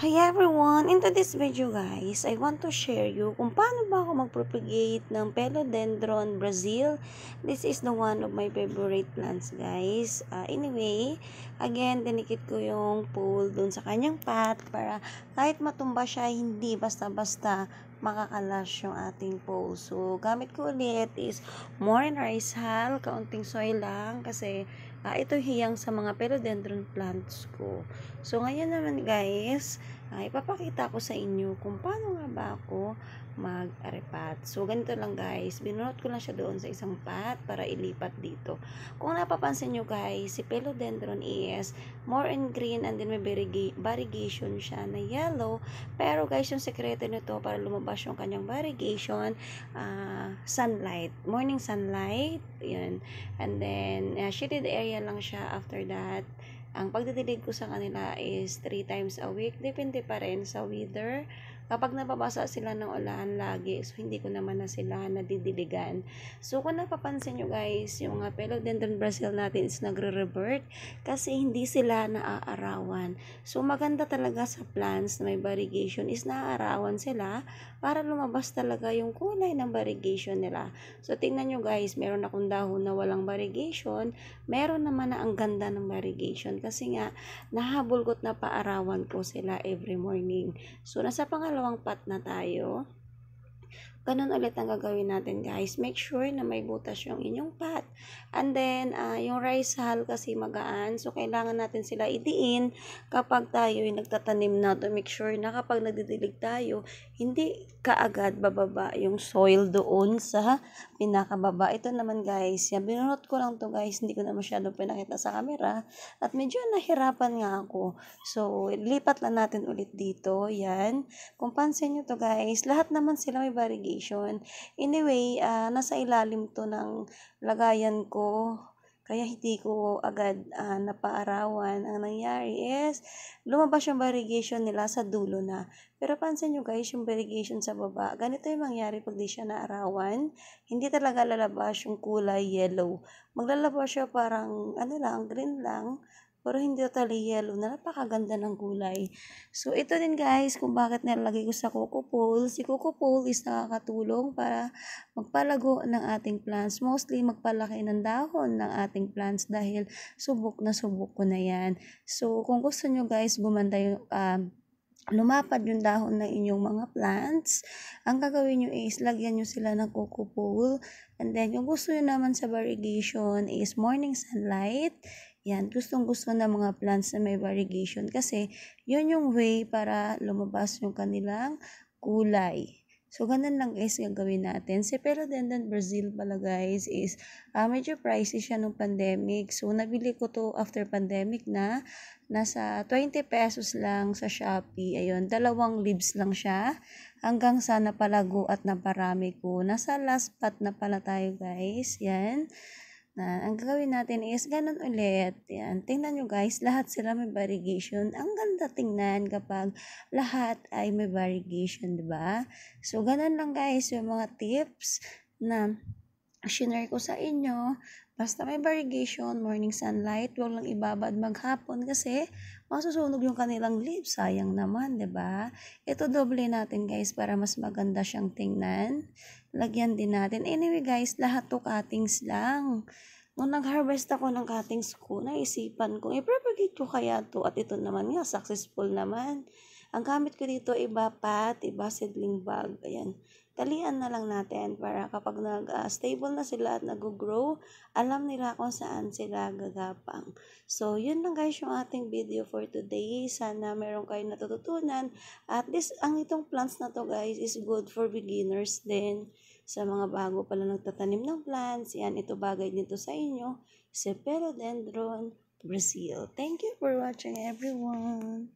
Hi everyone! In today's video guys, I want to share you kung paano ba ako mag-propagate ng Philodendron Brazil. This is the one of my favorite plants guys. Anyway, again, dinikit ko yung pole dun sa kanyang pot para kahit matumba siya, hindi basta-basta makakalas yung ating pole. So, gamit ko ulit is more rice hull, kaunting soil lang kasi ito hiyang sa mga philodendron plants ko. So, ngayon naman guys, ipapakita ko sa inyo kung paano nga ba ako mag-arepat. So, ganito lang guys. Binunot ko lang siya doon sa isang pot para ilipat dito. Kung napapansin nyo guys, si philodendron is more in green and then may variegation siya na yellow. Pero guys, yung sekreto nito para lumabas yung kanyang variegation, sunlight. Morning sunlight. Yun. And then, shaded area lang siya after that. Ang pagdidilig ko sa kanila is 3 times a week. Depende pa rin sa weather. Kapag nababasa sila ng ulan lagi, so hindi ko naman na sila nadidiligan. So kung napapansin nyo guys, yung Philodendron Brazil natin is nagre-revert kasi hindi sila naaarawan. So maganda talaga sa plants na may variegation is naaarawan sila para lumabas talaga yung kulay ng variegation nila. So tingnan nyo guys, meron akong dahon na walang variegation, meron naman na ang ganda ng variegation kasi nga nahabol ko't na paarawan ko sila every morning. So nasa pangalawang pot na tayo. Ganun ulit ang gagawin natin guys. Make sure na may butas yung inyong pot. And then, yung rice hull kasi magaan. So, kailangan natin sila idiin kapag tayo yung nagtatanim na to. Make sure na kapag nagdidilig tayo, hindi kaagad bababa yung soil doon sa pinakababa. Ito naman guys, yan, binunot ko lang to guys. Hindi ko na masyado pinakita sa camera. At medyo nahirapan nga ako. So, lipat lang natin ulit dito. Yan. Kung pansin nyo to guys, lahat naman sila may variegation. Anyway, nasa ilalim to ng lagayan ko. Kaya hindi ko agad napaarawan. Ang nangyari is, lumabas yung variegation nila sa dulo na. Pero pansin nyo guys, yung variegation sa baba, ganito yung mangyari pag di siya naarawan. Hindi talaga lalabas yung kulay yellow. Maglalabas siya parang, green lang. Pero hindi totally yellow na napakaganda ng kulay. So, ito din guys kung bakit nilagay ko sa coco pole. Si coco pole is nakakatulong para magpalago ng ating plants. Mostly magpalaki ng dahon ng ating plants dahil subok ko na yan. So, kung gusto nyo guys gumanda yung lumapad yung dahon ng inyong mga plants, ang gagawin nyo is lagyan nyo sila ng coco pole. And then, yung gusto nyo naman sa variegation is morning sunlight. Yan, gustong-gusto ng mga plants na may variegation kasi yun yung way para lumabas yung kanilang kulay. So, ganun lang guys gagawin natin. Si Philodendron Brazil pala guys is medyo pricey siya nung pandemic. So, nabili ko to after pandemic na. Nasa 20 pesos lang sa Shopee. Ayun, 2 leaves lang siya. Hanggang sa napalago at naparami ko. Nasa last pot na pala tayo guys. Yan. Ang gagawin natin is ganun ulit. Yan. Tingnan nyo guys, lahat sila may variegation. Ang ganda tingnan kapag lahat ay may variegation, diba? So, ganun lang guys yung mga tips na share ko sa inyo. Basta may variegation, morning sunlight, huwag lang ibabad maghapon kasi masusunog yung kanilang leaves. Sayang naman, diba? Ito doble natin guys para mas maganda siyang tingnan. Lagyan din natin. Anyway guys, lahat to cuttings lang. Nung nag-harvest ako ng cuttings ko, naisipan ko, i-propagate ko kaya to. At ito naman nga, successful naman. Ang gamit ko dito, iba pot, iba seedling bag. Ayan. Talian na lang natin para kapag stable na sila at nag-grow, alam nila kung saan sila gagapang. So, yun lang guys yung ating video for today. Sana meron kayong natututunan. At least, ang itong plants na to guys is good for beginners din. Sa mga bago pala nagtatanim ng plants, yan, ito bagay dito sa inyo. Si Philodendron Brazil. Thank you for watching everyone.